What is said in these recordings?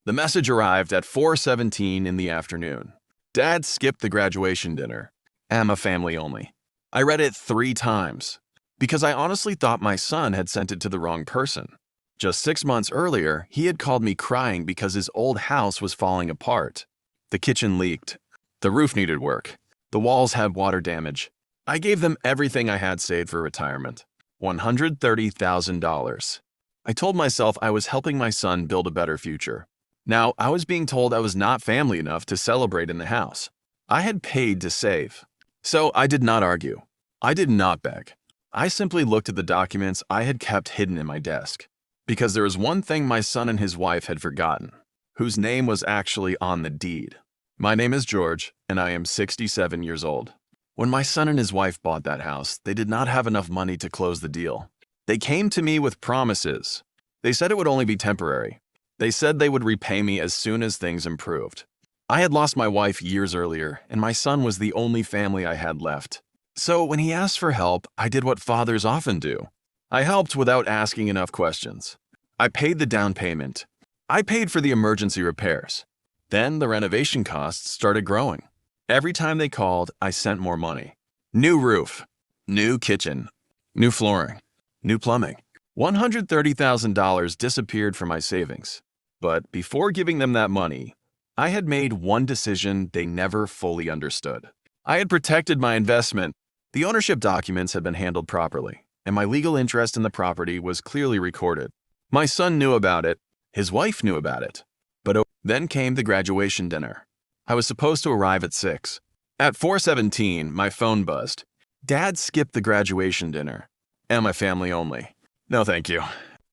The message arrived at 4:17 in the afternoon. Dad skipped the graduation dinner. Am a family only. I read it 3 times because I honestly thought my son had sent it to the wrong person. Just 6 months earlier, he had called me crying because his old house was falling apart. The kitchen leaked. The roof needed work. The walls had water damage. I gave them everything I had saved for retirement. $130,000. I told myself I was helping my son build a better future. Now, I was being told I was not family enough to celebrate in the house. I had paid to save. So I did not argue. I did not beg. I simply looked at the documents I had kept hidden in my desk. Because there was one thing my son and his wife had forgotten, whose name was actually on the deed. My name is George, and I am 67 years old. When my son and his wife bought that house, they did not have enough money to close the deal. They came to me with promises. They said it would only be temporary. They said they would repay me as soon as things improved. I had lost my wife years earlier, and my son was the only family I had left. So when he asked for help, I did what fathers often do. I helped without asking enough questions. I paid the down payment. I paid for the emergency repairs. Then the renovation costs started growing. Every time they called, I sent more money. New roof, new kitchen, new flooring, new plumbing. $130,000 disappeared from my savings. But before giving them that money, I had made one decision they never fully understood. I had protected my investment. The ownership documents had been handled properly, and my legal interest in the property was clearly recorded. My son knew about it. His wife knew about it. But then came the graduation dinner. I was supposed to arrive at 6. At 4:17, my phone buzzed. Dad skipped the graduation dinner. Am I family only? No, thank you.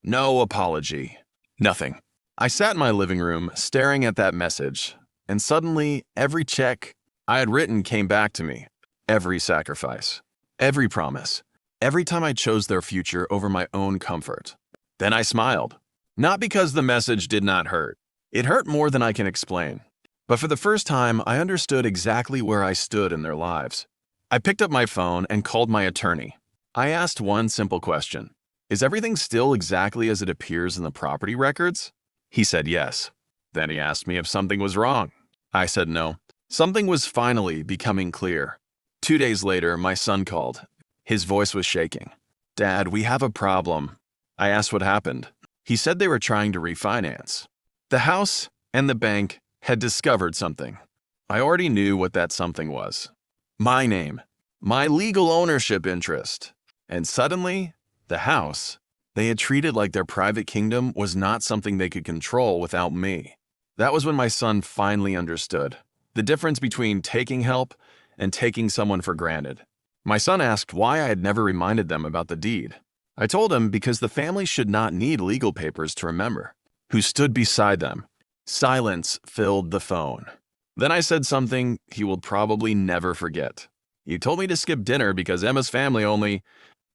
No apology. Nothing. I sat in my living room, staring at that message, and suddenly, every check I had written came back to me. Every sacrifice. Every promise. Every time I chose their future over my own comfort. Then I smiled. Not because the message did not hurt. It hurt more than I can explain. But for the first time, I understood exactly where I stood in their lives. I picked up my phone and called my attorney. I asked one simple question. Is everything still exactly as it appears in the property records? He said yes. Then he asked me if something was wrong. I said no. Something was finally becoming clear. 2 days later, my son called. His voice was shaking. Dad, we have a problem. I asked what happened. He said they were trying to refinance. The house and the bank had discovered something. I already knew what that something was. My name. My legal ownership interest. And suddenly, the house they had treated like their private kingdom was not something they could control without me. That was when my son finally understood the difference between taking help and taking someone for granted. My son asked why I had never reminded them about the deed. I told him because the family should not need legal papers to remember who stood beside them. Silence filled the phone. Then I said something he will probably never forget. You told me to skip dinner because Emma's family only,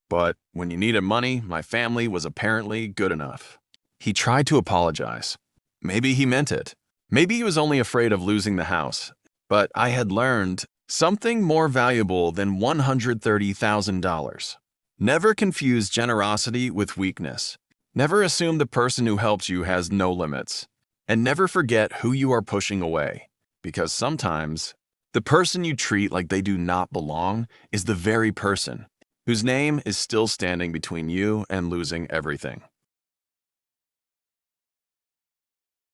but when you needed money, my family was apparently good enough. He tried to apologize. Maybe he meant it. Maybe he was only afraid of losing the house. But I had learned something more valuable than $130,000. Never confuse generosity with weakness. Never assume the person who helps you has no limits. And never forget who you are pushing away. Because sometimes, the person you treat like they do not belong is the very person whose name is still standing between you and losing everything.